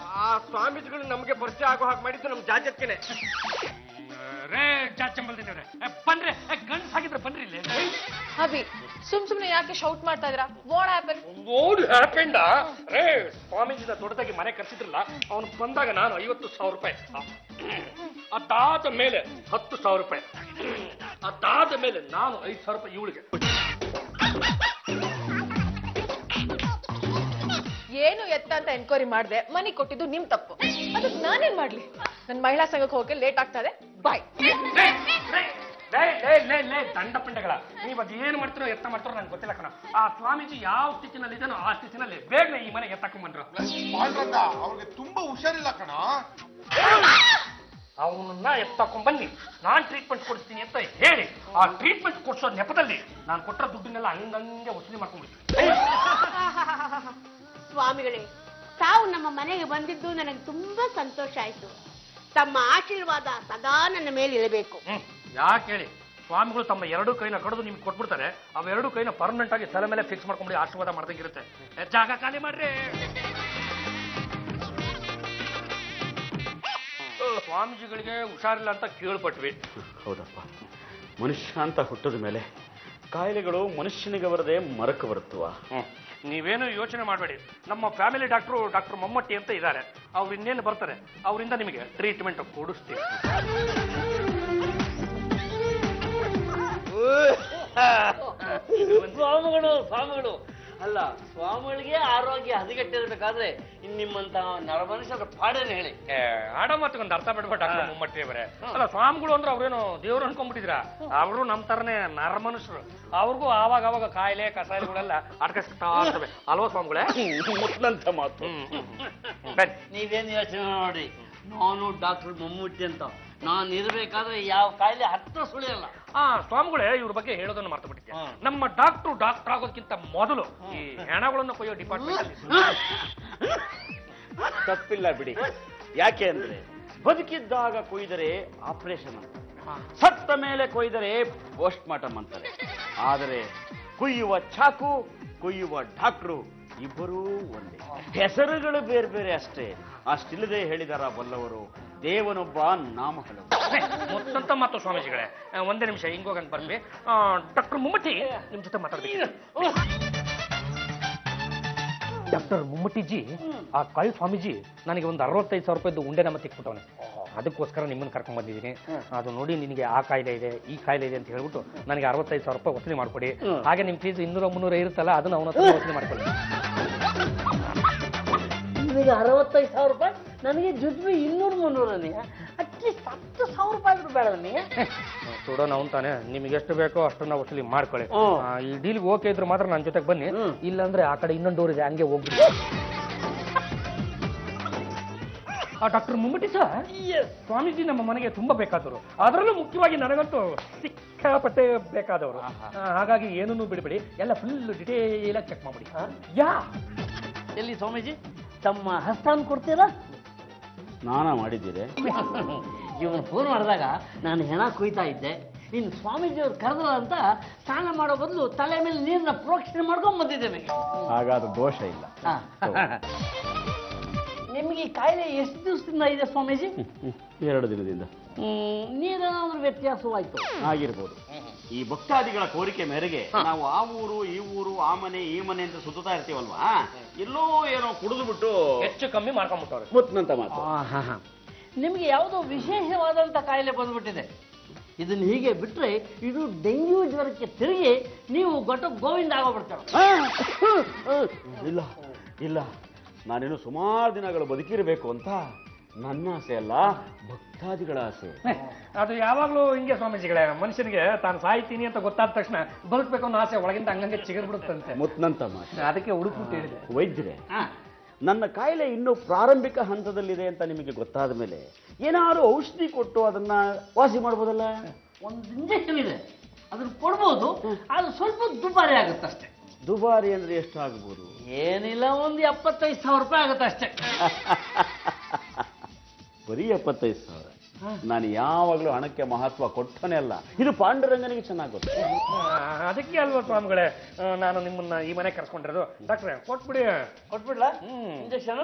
ಆ ಸ್ವಾಮೀಜಿಗಳು ನಮ್ಗೆ ಪರಿಚಯ ಆಗೋ ಹಾಗೆ ಮಾಡಿದ್ದು ನಮ್ ಜಾಜತ್ಕಿನೇ. ರೇ ಚಾಚಂಬಲ್ದಿನವ್ರೆ, ಬನ್ರಿ, ಗಂಡ್ಸ್ ಹಾಕಿದ್ರೆ ಬನ್ರಿ ಇಲ್ಲಿ. ಅಭಿ, ಸುಮ್ನೆ ಯಾಕೆ ಶೌಟ್ ಮಾಡ್ತಾ ಇದ್ದೀರಾ? What happen? What happened? ರೇ, ಸ್ವಾಮೀಜಿನ ದೊಡ್ಡದಾಗಿ ಮನೆ ಕರ್ಸಿದ್ರಲ್ಲ, ಅವನು ಬಂದಾಗ ನಾನು 50,000 ರೂಪಾಯಿ, ಅದಾದ ಮೇಲೆ 10,000 ರೂಪಾಯಿ, ಅದಾದ ಮೇಲೆ ನಾನು 5,000 ರೂಪಾಯಿ ಇವಳಿಗೆ. ಏನು ಎತ್ತ ಅಂತ ಎನ್ಕ್ವೈರಿ ಮಾಡಿದೆ, ಮನಿ ಕೊಟ್ಟಿದ್ದು ನಿಮ್ ತಪ್ಪು. ಅದಕ್ಕೆ ನಾನೇನ್ ಮಾಡ್ಲಿ? ನನ್ ಮಹಿಳಾ ಸಂಘಕ್ಕೆ ಹೋಗಕ್ಕೆ ಲೇಟ್ ಆಗ್ತಾ ಇದೆ. ಬಾಯ್. ದಂಡ ಪಿಂಡಗಳ, ನೀವ್ ಅದ್ ಏನ್ ಮಾಡ್ತಿರೋ ಎತ್ತ ಮಾಡ್ತಾರೋ ನಂಗೆ ಗೊತ್ತಿಲ್ಲ ಕಣ. ಆ ಸ್ವಾಮೀಜಿ ಯಾವ ಸ್ಥಿತಿನಲ್ಲಿ ಇದ್ದಾನೋ ಆ ಸ್ಥಿತಿನಲ್ಲಿ ಬೇಗ ಈ ಮನೆ ಎತ್ತಕೊಂಡ್ಬಂದ್ರು. ಅವ್ರಿಗೆ ತುಂಬಾ ಹುಷಾರಿಲ್ಲ ಕಣ. ಅವನನ್ನ ಎತ್ತಕೊಂಡ್ ಬನ್ನಿ, ನಾನ್ ಟ್ರೀಟ್ಮೆಂಟ್ ಕೊಡ್ತೀನಿ ಅಂತ ಹೇಳಿ ಆ ಟ್ರೀಟ್ಮೆಂಟ್ ಕೊಡ್ಸೋ ನೆಪದಲ್ಲಿ ನಾನು ಕೊಟ್ಟರ ದುಡ್ಡನ್ನೆಲ್ಲ ಹಂಗಂಗೆ ವಸೂಲಿ ಮಾಡ್ಕೊಂಡ್ಬಿಡ್ತೀನಿ. ಸ್ವಾಮಿಗಳೇ, ತಾವು ನಮ್ಮ ಮನೆಗೆ ಬಂದಿದ್ದು ನನಗೆ ತುಂಬಾ ಸಂತೋಷ ಆಯ್ತು. ತಮ್ಮ ಆಶೀರ್ವಾದ ಸದಾ ನನ್ನ ಮೇಲೆ ಇರಬೇಕು. ಯಾಕೆ ಹೇಳಿ, ಸ್ವಾಮಿಗಳು ತಮ್ಮ 2 ಕೈನ ಕಡಿದು ನಿಮ್ಗೆ ಕೊಟ್ಬಿಡ್ತಾರೆ. ಅವ್ 2 ಕೈನ ಪರ್ಮನೆಂಟ್ ಆಗಿ ತಲೆ ಮೇಲೆ ಫಿಕ್ಸ್ ಮಾಡ್ಕೊಂಡ್ಬಿಡಿ, ಆಶೀರ್ವಾದ ಮಾಡ್ದಂಗಿರುತ್ತೆ. ಜಾಗ ಖಾಲಿ ಮಾಡ್ರಿ. ಸ್ವಾಮೀಜಿಗಳಿಗೆ ಹುಷಾರಿಲ್ಲ ಅಂತ ಕೇಳ್ಪಟ್ವಿ. ಹೌದಪ್ಪ, ಮನುಷ್ಯ ಅಂತ ಹುಟ್ಟಿದ ಮೇಲೆ ಕಾಯಿಲೆಗಳು ಮನುಷ್ಯನಿಗೆ ಬರದೆ ಮರಕ್ಕೆ ಬರುತ್ತವ. ನೀವೇನು ಯೋಚನೆ ಮಾಡಬೇಡಿ, ನಮ್ಮ ಫ್ಯಾಮಿಲಿ ಡಾಕ್ಟರ್ ಮಮ್ಮಟ್ಟಿ ಅಂತ ಇದ್ದಾರೆ, ಅವ್ರು ಇನ್ನೇನು ಬರ್ತಾರೆ, ಅವರಿಂದ ನಿಮಗೆ ಟ್ರೀಟ್ಮೆಂಟ್ ಕೊಡಿಸ್ತೀವಿ. ಸ್ವಾಮಿಗಳು ಅಲ್ಲ, ಸ್ವಾಮಿಗಳಿಗೆ ಆರೋಗ್ಯ ಹದಗೆಟ್ಟಿರ್ಬೇಕಾದ್ರೆ ನಿಮ್ಮಂತ ನರಮನುಷ್ಯರ ಪಾಡೇನು ಹೇಳಿ. ಆಡ ಮಾತುಗೊಂದು ಅರ್ಥ ಬಿಡ್ಬೇಡ ಡಾಕ್ಟರ್ ಮಮ್ಮಟ್ಟಿ ಅವರೇ. ಅಲ್ಲ, ಸ್ವಾಮಿಗಳು ಅಂದ್ರೆ ಅವ್ರೇನು ದೇವ್ರು ಅನ್ಕೊಂಡ್ಬಿಟ್ಟಿದ್ರ? ಅವರು ನಮ್ಮ ತರನೇ ನರಮನುಷ್ಯರು. ಅವ್ರಿಗೂ ಆವಾಗ ಕಾಯಿಲೆ ಕಸಾಯಿಲೆಗಳೆಲ್ಲ ಅಡ್ಕಸ್ತಾ ಇರ್ತವೆ ಅಲ್ವಾ ಸ್ವಾಮಿಗಳೇ? ಮುಟ್ನಂತ ಮಾತು. ನೀವೇನು ಯೋಚನೆ ನೋಡಿ, ನಾನು ಡಾಕ್ಟರ್ ಮಮ್ಮೂಟಿ ಅಂತ ನಾನು ಇರ್ಬೇಕಾದ್ರೆ ಯಾವ ಕಾಯಿಲೆ ಹತ್ರ ಸುಳಿಯಲ್ಲ. ಸ್ವಾಮಿಗಳೇ, ಇವ್ರ ಬಗ್ಗೆ ಹೇಳೋದನ್ನು ಮರ್ತು ಬಿಟ್ಟಿದ್ದೆ. ನಮ್ಮ ಡಾಕ್ಟರ್ ಆಗೋದಕ್ಕಿಂತ ಮೊದಲು ಈ ಹೆಣಗಳನ್ನು ಕೊಯ್ಯೋ ಡಿಪಾರ್ಟ್ಮೆಂಟ್ ತಪ್ಪಿಲ್ಲ ಬಿಡಿ. ಯಾಕೆ ಅಂದ್ರೆ ಬದುಕಿದ್ದಾಗ ಕೊಯ್ದರೆ ಆಪರೇಷನ್ ಅಂತ, ಸತ್ತ ಮೇಲೆ ಕೊಯ್ದರೆ ಪೋಸ್ಟ್ ಮಾರ್ಟಮ್ ಅಂತಾರೆ. ಆದರೆ ಕೊಯ್ಯುವ ಚಾಕು, ಕೊಯ್ಯುವ ಡಾಕ್ಟ್ರು ಇಬ್ಬರೂ ಒಂದೇ. ಹೆಸರುಗಳು ಬೇರೆ ಬೇರೆ ಅಷ್ಟೇ. ಅಷ್ಟಿಲ್ಲದೆ ಹೇಳಿದಾರ ಬಲ್ಲವರು, ದೇವನೊಬ್ಬ ನಾಮ ಹಲವು. ಮೊತ್ತಂತ ಮಾತು ಸ್ವಾಮೀಜಿಗಳೇ, ಒಂದೇ ನಿಮಿಷ ಹಿಂಗೋಗಂತ ಬರ್ಲಿ. ಡಾಕ್ಟರ್ ಮುಮ್ಮಟಿ ನಿಮ್ ಜೊತೆ ಮಾತಾಡ್ಬೇಕು. ಡಾಕ್ಟರ್ ಮುಮ್ಮಟಿಜಿ, ಆ ಕಾಯಿ ಸ್ವಾಮೀಜಿ ನನಗೆ ಒಂದು 65,000 ರೂಪಾಯಿದು ಉಂಡೆ ನಮ್ಮ ತಿಕ್ಬಿಟ್ಟವನೆ. ಅದಕ್ಕೋಸ್ಕರ ನಿಮ್ಮನ್ನು ಕರ್ಕೊಂಡ್ ಬಂದಿದ್ದೀನಿ. ಅದು ನೋಡಿ ನಿನಗೆ ಆ ಕಾಯಿಲೆ ಇದೆ, ಈ ಕಾಯಿಲೆ ಇದೆ ಅಂತ ಹೇಳ್ಬಿಟ್ಟು ನನಗೆ 65,000 ರೂಪಾಯಿ ವಸೂಲಿ ಮಾಡ್ಕೊಡಿ. ಹಾಗೆ ನಿಮ್ಮ ಫೀಸ್ 200-300 ಇರುತ್ತಲ್ಲ, ಅದನ್ನ ಅವನ ಹತ್ರ ವಸೂಲಿ ಮಾಡ್ಕೊಳ್ಳಿ. ನಿಮಗೆ 65,000 ರೂಪಾಯಿ, ನನಗೆ ಜೊತೆ 200-300 ಅಟ್ಲೀಸ್ಟ್ 10,000 ರೂಪಾಯಿ ಬೇಡ ನನಗೆ. ನೋಡೋಣ ಅವನ್ ತಾನೆ, ನಿಮ್ಗೆ ಎಷ್ಟು ಬೇಕೋ ಅಷ್ಟನ್ನ ವಸೂಲಿ ಮಾಡ್ಕೊಳ್ಳಿ. ಈ ಡೀಲ್ಗೆ ಓಕೆ ಇದ್ರೆ ಮಾತ್ರ ನನ್ನ ಜೊತೆಗೆ ಬನ್ನಿ, ಇಲ್ಲಾಂದ್ರೆ ಆ ಕಡೆ ಇನ್ನೊಂದು ಡೋರ್ ಇದೆ, ಹಂಗೆ ಹೋಗ್ಬಿಡಿ. ಡಾಕ್ಟರ್ ಮುಮ್ಮಟಿ ಸರ್, ಸ್ವಾಮೀಜಿ ನಮ್ಮ ಮನೆಗೆ ತುಂಬಾ ಬೇಕಾದವರು, ಅದರಲ್ಲೂ ಮುಖ್ಯವಾಗಿ ನನಗಂತೂ ಸಿಕ್ಕಾಪಟ್ಟೆ ಬೇಕಾದವರು. ಹಾಗಾಗಿ ಏನನ್ನೂ ಬಿಡಬೇಡಿ, ಎಲ್ಲ ಫುಲ್ ಡಿಟೇಲ್ ಆಗಿ ಚೆಕ್ ಮಾಡ್ಬಿಡಿ. ಎಲ್ಲಿ ಸ್ವಾಮೀಜಿ ತಮ್ಮ ಹಸ್ತಾನ್ ಕೊಡ್ತೀರಾ? ಸ್ನಾನ ಮಾಡಿದ್ದೀರಿ? ಇವನು ಫೋನ್ ಮಾಡಿದಾಗ ನಾನು ಹೆಣ ಕುಯ್ತಾ ಇದ್ದೆ, ಇನ್ನು ಸ್ವಾಮೀಜಿಯವ್ರು ಕರೆದ್ರ ಅಂತ ಸ್ನಾನ ಮಾಡೋ ಬದಲು ತಲೆ ಮೇಲೆ ನೀರನ್ನ ಪ್ರೋಕ್ಷಣೆ ಮಾಡ್ಕೊಂಡ್ ಬಂದಿದ್ದೇನೆ. ಹಾಗಾದ್ರೆ ದೋಷ ಇಲ್ಲ. ನಿಮಗೆ ಈ ಕಾಯಿಲೆ ಎಷ್ಟು ದಿವಸದಿಂದ ಇದೆ ಸ್ವಾಮೀಜಿ? 2 ದಿನದಿಂದ. ನೀರೇನಾದ್ರೂ ವ್ಯತ್ಯಾಸವಾಯ್ತು? ಆಗಿರ್ಬೋದು. ಈ ಭಕ್ತಾದಿಗಳ ಕೋರಿಕೆ ಮೇರೆಗೆ ನಾವು ಆ ಊರು ಈ ಊರು ಆ ಮನೆ ಈ ಮನೆ ಅಂತ ಸುತ್ತಾ ಇರ್ತೀವಲ್ವಾ, ಎಲ್ಲೋ ಏನೋ ಕುಡಿದು ಬಿಟ್ಟು ಹೆಚ್ಚು ಕಮ್ಮಿ ಮಾಡ್ಕೊಂಡ್ಬಿಟ್ಟವ್ರೆ ಮುತ್ನಂತ ಮಾತು. ನಿಮಗೆ ಯಾವುದೋ ವಿಶೇಷವಾದಂತ ಕಾಯಿಲೆ ಬಂದ್ಬಿಟ್ಟಿದೆ. ಇದನ್ನ ಹೀಗೆ ಬಿಟ್ರೆ ಇದು ಡೆಂಗ್ಯೂ ಜ್ವರಕ್ಕೆ ತಿರುಗಿ ನೀವು ಗೋವಿಂದ ಆಗೋಗ್ಬಿಡ್ತಾರ. ಇಲ್ಲ ಇಲ್ಲ, ನಾನೇನು ಸುಮಾರು ದಿನಗಳು ಬದುಕಿರಬೇಕು ಅಂತ ನನ್ನ ಆಸೆ ಅಲ್ಲ, ಭಕ್ತಾದಿಗಳ ಆಸೆ. ಅದು ಯಾವಾಗ್ಲೂ ಹಿಂಗೆ ಸ್ವಾಮೀಜಿಗಳೇ, ಮನುಷ್ಯನಿಗೆ ತಾನು ಸಾಯ್ತೀನಿ ಅಂತ ಗೊತ್ತಾದ ತಕ್ಷಣ ಬದುಕಬೇಕು ಅನ್ನೋ ಆಸೆ ಒಳಗಿಂದ ಹಂಗಂಗೆ ಚಿಗರ್ಬಿಡುತ್ತಂತೆ. ಮುತ್ನಂತ ಮಾತು. ಅದಕ್ಕೆ ಹುಡುಕ್ಬಿಟ್ಟು ಹೇಳಿದೆ. ವೈದ್ಯರೇ, ನನ್ನ ಕಾಯಿಲೆ ಇನ್ನೂ ಪ್ರಾರಂಭಿಕ ಹಂತದಲ್ಲಿದೆ ಅಂತ ನಿಮಗೆ ಗೊತ್ತಾದ ಮೇಲೆ ಏನಾದ್ರು ಔಷಧಿ ಕೊಟ್ಟು ಅದನ್ನ ವಾಸಿ ಮಾಡ್ಬೋದಲ್ಲ? ಒಂದು ಇಂಜೆಕ್ಷನ್ ಇದೆ, ಅದನ್ನ ಕೊಡ್ಬೋದು, ಅದು ಸ್ವಲ್ಪ ದುಬಾರಿ ಆಗುತ್ತಷ್ಟೇ. ದುಬಾರಿ ಅಂದ್ರೆ ಎಷ್ಟು ಆಗ್ಬೋದು? ಏನಿಲ್ಲ, ಒಂದು 75,000 ರೂಪಾಯಿ ಆಗುತ್ತೆ ಅಷ್ಟೇ. ಬರೀ 75,000? ನಾನು ಯಾವಾಗಲೂ ಹಣಕ್ಕೆ ಮಹತ್ವ ಕೊಟ್ಟನೇ ಅಲ್ಲ. ಇದು ಪಾಂಡುರಂಗನಿಗೆ ಚೆನ್ನಾಗಿ ಗೊತ್ತು. ಅದಕ್ಕೆ ಅಲ್ವಾ ಸ್ವಾಮಿಗಳೇ ನಾನು ನಿಮ್ಮನ್ನ ಈ ಮನೆ ಕರ್ಸ್ಕೊಂಡಿರೋದು. ಡಾಕ್ಟ್ರೆ ಕೊಟ್ಬಿಡ್ಲಾ ಇಂಜೆಕ್ಷನ್?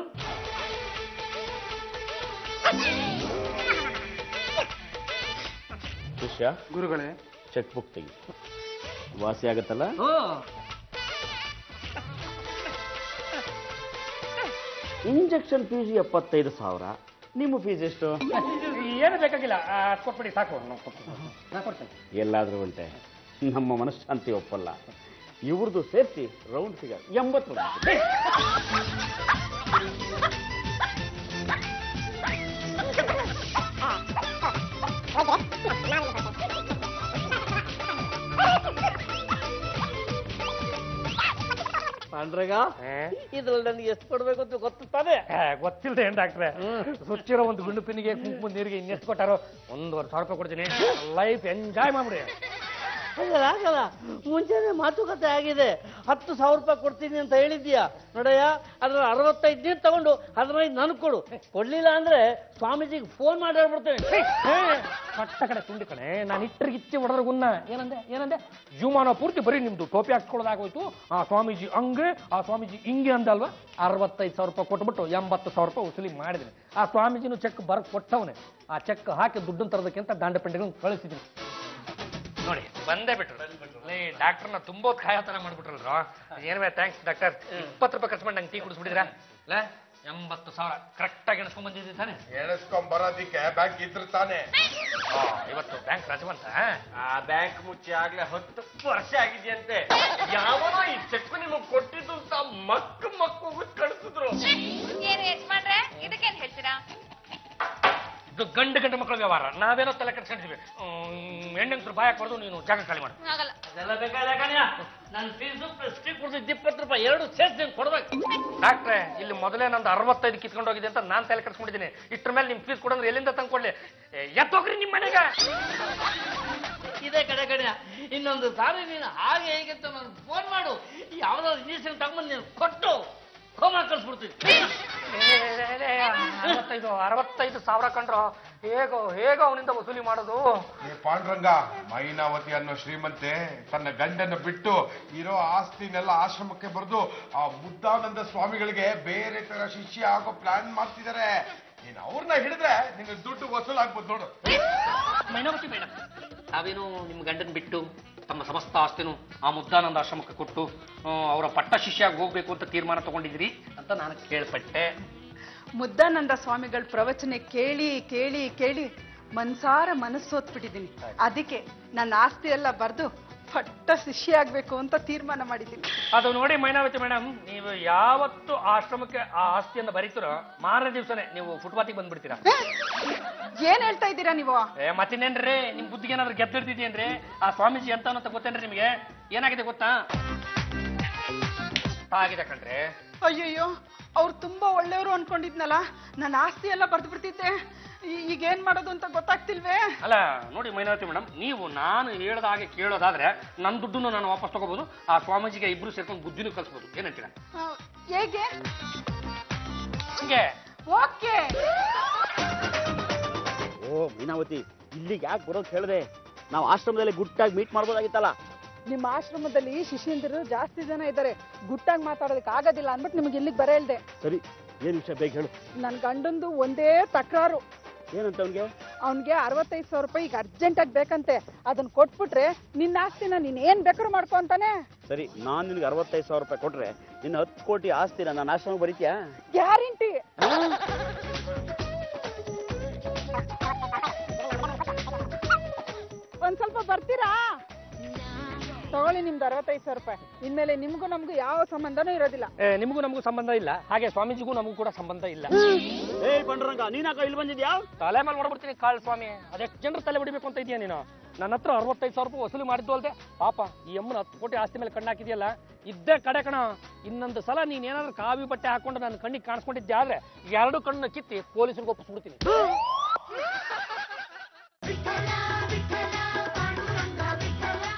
ಶಿಷ್ಯ, ಗುರುಗಳೇ, ಚೆಕ್ ಬುಕ್ ತೆಗಿ. ವಾಸಿ ಆಗತ್ತಲ್ಲ? Injection fees 75,000. ನಿಮ್ಮ ಫೀಸ್ ಎಷ್ಟು? ಏನು ಬೇಕಾಗಿಲ್ಲ, ಕೊಟ್ಬಿಡಿ ಸಾಕು. ಎಲ್ಲಾದ್ರೂ ಉಂಟೆ, ನಮ್ಮ ಮನಃಶಾಂತಿ ಒಪ್ಪಲ್ಲ. ಇವ್ರದ್ದು ಸೇರಿಸಿ ರೌಂಡ್ ಫಿಗರ್ 80. ಪಾಂಡ್ರಗ, ಇದ್ರಲ್ಲಿ ನನಗೆ ಎಷ್ಟು ಕೊಡ್ಬೇಕು ಅಂತ ಗೊತ್ತಾನೆ? ಗೊತ್ತಿಲ್ಲದೆ ಏನ್ ಡಾಕ್ಟ್ರೆ, ಸುಚ್ಚಿರೋ ಒಂದು ಗುಂಡು ಪಿನ್ನಿಗೆ ಕುಂಕುಮ ನೀರಿಗೆ ಇನ್ನೆಷ್ಟು ಕೊಟ್ಟಾರೋ? 1,500 ರೂಪಾಯಿ ಕೊಡ್ತೀನಿ, ಲೈಫ್ ಎಂಜಾಯ್ ಮಾಡ್ಬಿಡಿ. ಆಗಲ್ಲ, ಮುಂಚೆನೆ ಮಾತುಕತೆ ಆಗಿದೆ. 10,000 ರೂಪಾಯಿ ಕೊಡ್ತೀನಿ ಅಂತ ಹೇಳಿದ್ಯಾ ನೋಡಯ್ಯ, ಅದ್ರ 65 ನೀರು ತಗೊಂಡು 15 ನನ್ಗೆ ಕೊಡು. ಕೊಡ್ಲಿಲ್ಲ ಅಂದ್ರೆ ಸ್ವಾಮೀಜಿಗೆ ಫೋನ್ ಮಾಡಿ ಹೇಳ್ಬಿಡ್ತೇನೆ. ಕಟ್ಟ ಕಡೆ ತುಂಡಿ ಕಣೆ, ನಾನು ಇಟ್ಟರಿಗಿಚ್ಚಿ ಹೊಡೆದ್ರೆ ಗುನ್ನ. ಏನಂದೆ ಜೀವಮಾನ ಪೂರ್ತಿ ಬರೀ ನಿಮ್ದು ಟೋಪಿ ಹಾಕ್ಸ್ಕೊಳ್ಳೋದಾಗೋಯ್ತು. ಆ ಸ್ವಾಮೀಜಿ ಹಂಗೆ, ಆ ಸ್ವಾಮೀಜಿ ಹಿಂಗೆ ಅಂದಲ್ವಾ? 65,000 ರೂಪಾಯಿ ಕೊಟ್ಬಿಟ್ಟು 80,000 ರೂಪಾಯಿ ವಸೂಲಿ ಮಾಡಿದ್ದೀನಿ. ಆ ಸ್ವಾಮೀಜಿನೂ ಚೆಕ್ ಬರಕ್ ಕೊಟ್ಟವನೆ. ಆ ಚೆಕ್ ಹಾಕಿ ದುಡ್ಡನ್ನು ತರೋದಕ್ಕಿಂತ ದಾಂಡ ಪೆಂಡಿಗೆ ಕಳಿಸಿದ್ದೀನಿ. ನೋಡಿ ಬಂದೇ ಬಿಟ್ರು. ಡಾಕ್ಟರ್ನ ತುಂಬಾ ಕಾಯತನ ಮಾಡ್ಬಿಟ್ರಲ್ರ. ಏನ್ವೇ ಥ್ಯಾಂಕ್ಸ್ ಡಾಕ್ಟರ್. 20 ರೂಪಾಯಿ ಖರ್ಚು ಮಾಡಿ ನಂಗೆ ಟೀ ಕುಡಿಸ್ಬಿಟ್ಟಿದ್ರ? 80,000 ಕರೆಕ್ಟ್ ಆಗಿ ಎಣಿಸ್ಕೊಂಡ್ ಬಂದಿದ್ದೆ ತಾನೆ? ಎಣಿಸ್ಕೊಂಡ್ ಬರೋದಿಕ್ಕೆ ಬ್ಯಾಂಕ್ ಇದ್ರೆ ತಾನೆ. ಇವತ್ತು ಬ್ಯಾಂಕ್ ರಜವಂತ. ಆ ಬ್ಯಾಂಕ್ ಮುಚ್ಚಿ ಆಗ್ಲೇ 10 ವರ್ಷ ಆಗಿದೆಯಂತೆ. ಯಾವನೋ ಈ ಚೆಕ್ ನಿಮಗ್ ಕೊಟ್ಟಿದ್ದು ಮಕ್ಕು ಕಳಿಸಿದ್ರು. ಏನು ಯಜಮಾನ್ರೆ, ಇದಕ್ಕೇನ್ ಹೇಳ್ತೀರಾ? ಇದು ಗಂಡು ಮಕ್ಕಳ ವ್ಯವಹಾರ, ನಾವೇನೋ ತಲೆ ಕೆಡ್ಸ್ಕೊಂಡಿದ್ವಿ. ಹೆಣ್ಣಂಗ್ಸರು ಬಾಯಕ್ ಬರೋದು, ನೀನು ಜಾಗ ಖಾಲಿ ಮಾಡು. ಆಗಲ್ಲ. ಅದೆಲ್ಲ ಬೇಕಾಗಿಲ್ಲ ಕಣ್ಯ. ನನ್ನ ಫೀಸು ಪ್ರೆಸ್ಟಿಗೆ ಕೊಡ್ತಿದ್ದು 20 ರೂಪಾಯಿ 2 ಸೇರ್ಸಿ ನೀನು ಕೊಡ್ಬೇಕು. ಡಾಕ್ಟ್ರೆ ಇಲ್ಲಿ ಮೊದಲೇ ನಂದು 65 ಕಿತ್ಕೊಂಡು ಹೋಗಿದೆ ಅಂತ ನಾನು ತಲೆ ಕೆಡಿಸ್ಕೊಂಡಿದ್ದೀನಿ. ಇಷ್ಟ್ರ ಮೇಲೆ ನಿಮ್ ಫೀಸ್ ಕೊಡಂದ್ರೆ ಎಲ್ಲಿಂದ ತಂದ್ಕೊಡ್ಲಿ? ಎತ್ತೋಗ್ರಿ ನಿಮ್ಮ ಮನೆಗೆ. ಇದೇ ಕಡೆ ಇನ್ನೊಂದು ಸಾರಿ ನೀನು ಹಾಗೆ ಹೇಗೆ ಅಂತ ನನಗೆ ಫೋನ್ ಮಾಡು. ಯಾವ್ದಾದ್ರು ಇಂಜೆಕ್ಷನ್ ತಗೊಂಡು ನೀನು ಕೊಟ್ಟು ಕೋಮಾ ಕಳಿಸ್ಬಿಡ್ತೀನಿ. 65 ಸಾವಿರ ಕಂಡ್ರು ಹೇಗೋ ಅವನಿಂದ ವಸೂಲಿ ಮಾಡೋದು? ಪಾಂಡುರಂಗ, ಮೈನಾವತಿ ಅನ್ನೋ ಶ್ರೀಮಂತೆ ತನ್ನ ಗಂಡನ ಬಿಟ್ಟು ಇರೋ ಆಸ್ತಿನೆಲ್ಲ ಆಶ್ರಮಕ್ಕೆ ಬರೆದು ಆ ಮುದ್ದಾನಂದ ಸ್ವಾಮಿಗಳಿಗೆ ಬೇರೆ ತರ ಶಿಷ್ಯ ಆಗೋ ಪ್ಲಾನ್ ಮಾಡ್ತಿದ್ದಾರೆ. ನೀನು ಅವ್ರನ್ನ ಹಿಡಿದ್ರೆ ನಿನ್ನ ದುಡ್ಡು ವಸೂಲಾಗ್ಬೋದು ನೋಡು. ಮೈನಾವತಿ ಮೇಡಮ್, ನಾವೇನು ನಿಮ್ಮ ಗಂಡನ್ ಬಿಟ್ಟು ತಮ್ಮ ಸಮಸ್ತ ಆಸ್ತಿನೂ ಆ ಮುದ್ದಾನಂದ ಆಶ್ರಮಕ್ಕೆ ಕೊಟ್ಟು ಅವರ ಪಟ್ಟ ಶಿಷ್ಯಾಗಿ ಹೋಗ್ಬೇಕು ಅಂತ ತೀರ್ಮಾನ ತಗೊಂಡಿದ್ರಿ ಅಂತ ನಾನು ಕೇಳ್ಪಟ್ಟೆ. ಮುದ್ದಾನಂದ ಸ್ವಾಮಿಗಳ ಪ್ರವಚನ ಕೇಳಿ ಕೇಳಿ ಕೇಳಿ ಮನ್ಸಾರ ಮನಸ್ಸೋತ್ಬಿಟ್ಟಿದ್ದೀನಿ. ಅದಕ್ಕೆ ನನ್ನ ಆಸ್ತಿ ಎಲ್ಲ ಬರೆದು ಪಟ್ಟ ಶಿಷ್ಯ ಆಗ್ಬೇಕು ಅಂತ ತೀರ್ಮಾನ ಮಾಡಿದ್ದೀನಿ. ಅದು ನೋಡಿ ಮೈನಾವತಿ ಮೇಡಮ್, ನೀವು ಯಾವತ್ತು ಆಶ್ರಮಕ್ಕೆ ಆ ಆಸ್ತಿಯನ್ನು ಬರೀತೀರೋ ಮಾರನೇ ದಿವಸನೇ ನೀವು ಫುಟ್ಪಾತಿಗೆ ಬಂದ್ಬಿಡ್ತೀರಾ. ಏನ್ ಹೇಳ್ತಾ ಇದ್ದೀರಾ ನೀವು? ಮತ್ತಿನ್ನೇನ್ರಿ, ನಿಮ್ ಬುದ್ಧಿಗೆ ಏನಾದ್ರು ಗೆದ್ದಿರ್ತಿದ್ಯೇನ್ರಿ? ಆ ಸ್ವಾಮೀಜಿ ಅಂತ ಅಂತ ಗೊತ್ತೇನ್ರಿ ನಿಮಗೆ? ಏನಾಗಿದೆ ಗೊತ್ತಾ? ಆಗಿದೆ ಕಣ್ರಿ. ಅಯ್ಯಯ್ಯೋ, ಅವ್ರು ತುಂಬಾ ಒಳ್ಳೆಯವರು ಅನ್ಕೊಂಡಿದ್ನಲ್ಲ. ನನ್ನ ಆಸ್ತಿ ಎಲ್ಲ ಬರ್ದು ಬಿಡ್ತಿದ್ದೆ. ಈಗ ಏನ್ ಮಾಡೋದು ಅಂತ ಗೊತ್ತಾಗ್ತಿಲ್ವೇ? ಅಲ್ಲ ನೋಡಿ ಮೈನಾವತಿ ಮೇಡಮ್, ನೀವು ನಾನು ಹೇಳದ ಹಾಗೆ ಕೇಳೋದಾದ್ರೆ ನನ್ನ ದುಡ್ಡನ್ನು ನಾನು ವಾಪಸ್ ತಗೋಬಹುದು. ಆ ಸ್ವಾಮೀಜಿಗೆ ಇಬ್ರು ಸೇರ್ಕೊಂಡು ಬುದ್ಧಿನೂ ಕಲಿಸ್ಬೋದು. ಏನಂತೀರಾ? ಹೇಗೆ? ಹಂಗೆ. ಓಕೆ. ಓ ಮೀನಾವತಿ, ಇಲ್ಲಿಗೆ ಯಾಕೆ ಬರೋದು ಹೇಳಿದೆ? ನಾವು ಆಶ್ರಮದಲ್ಲಿ ಗುಟ್ಟಾಗಿ ಮೀಟ್ ಮಾಡ್ಬೋದಾಗಿತ್ತಲ್ಲ. ನಿಮ್ಮ ಆಶ್ರಮದಲ್ಲಿ ಶಿಷ್ಯಂದಿರು ಜಾಸ್ತಿ ಜನ ಇದ್ದಾರೆ, ಗುಟ್ಟಾಗಿ ಮಾತಾಡೋದಕ್ಕೆ ಆಗೋದಿಲ್ಲ ಅಂದ್ಬಿಟ್ಟು ನಿಮ್ಗೆ ಇಲ್ಲಿಗೆ ಬರ ಹೇಳ್ದೆ. ಸರಿ, ಏನ್ ವಿಷಯ ಬೇಗ ಹೇಳು. ನನ್ನ ಗಂಡಂದು ಒಂದೇ ತಕರಾರು. ಏನಂತ ಅವನಿಗೆ? ಅವನಿಗೆ 65,000 ರೂಪಾಯಿ ಈಗ ಅರ್ಜೆಂಟಾಗಿ ಬೇಕಂತೆ. ಅದನ್ನ ಕೊಟ್ಬಿಟ್ರೆ ನಿನ್ನ ಆಸ್ತಿನ ನೀನ್ ಏನ್ ಬೇಕಾದ್ರೂ ಮಾಡ್ಕೊ ಅಂತಾನೆ. ಸರಿ, ನಾನು ನಿನಗೆ 65,000 ರೂಪಾಯಿ ಕೊಟ್ರೆ ನಿನ್ನ 10 ಕೋಟಿ ಆಸ್ತಿನ ನಾನು ಆಶ್ರಮ ಬರೀತೀಯಾ? ಗ್ಯಾರಂಟಿ. ಒಂದ್ ಸ್ವಲ್ಪ ಬರ್ತೀರಾ? ತಗೊಳ್ಳಿ ನಿಮ್ದು 65,000 ರೂಪಾಯಿ. ಇನ್ಮೇಲೆ ನಿಮ್ಗೂ ನಮ್ಗೂ ಯಾವ ಸಂಬಂಧನೂ ಇರೋದಿಲ್ಲ. ನಿಮಗೂ ನಮಗೂ ಸಂಬಂಧ ಇಲ್ಲ, ಹಾಗೆ ಸ್ವಾಮೀಜಿಗೂ ನಮಗೂ ಕೂಡ ಸಂಬಂಧ ಇಲ್ಲ. ಏ ಪಾಂಡುರಂಗ, ನೀನಾಕ ಇಲ್ಲಿ ಬಂದಿದ್ಯಾ? ತಲೆ ಮೇಲೆ ಮಾಡ್ಬಿಡ್ತೀನಿ ಕಾಳ್ ಸ್ವಾಮಿ. ಅದೆಷ್ಟು ಜನರು ತಲೆ ಹೊಡಿಬೇಕು ಅಂತ ಇದೆಯಾ ನೀನು? ನನ್ನ ಹತ್ರ 65,000 ರೂಪಾಯಿ ವಸೂಲಿ ಮಾಡಿದ್ದು ಅಲ್ದೆ ಪಾಪ ಈ ಅಮ್ಮನ 10 ಕೋಟಿ ಆಸ್ತಿ ಮೇಲೆ ಕಣ್ಣು ಹಾಕಿದ್ಯಲ್ಲ, ಇದ್ದೇ ಕಡೆ ಕಣ. ಇನ್ನೊಂದು ಸಲ ನೀನ್ ಏನಾದ್ರು ಕಾವಿ ಬಟ್ಟೆ ಹಾಕೊಂಡು ನನ್ನ ಕಣ್ಣಿಗೆ ಕಾಣಿಸ್ಕೊಂಡಿದ್ದೆ ಆದ್ರೆ 2 ಕಣ್ಣು ಕಿತ್ತಿ ಪೊಲೀಸರಿಗೆ ಒಪ್ಪಿಸ್ಬಿಡ್ತೀನಿ.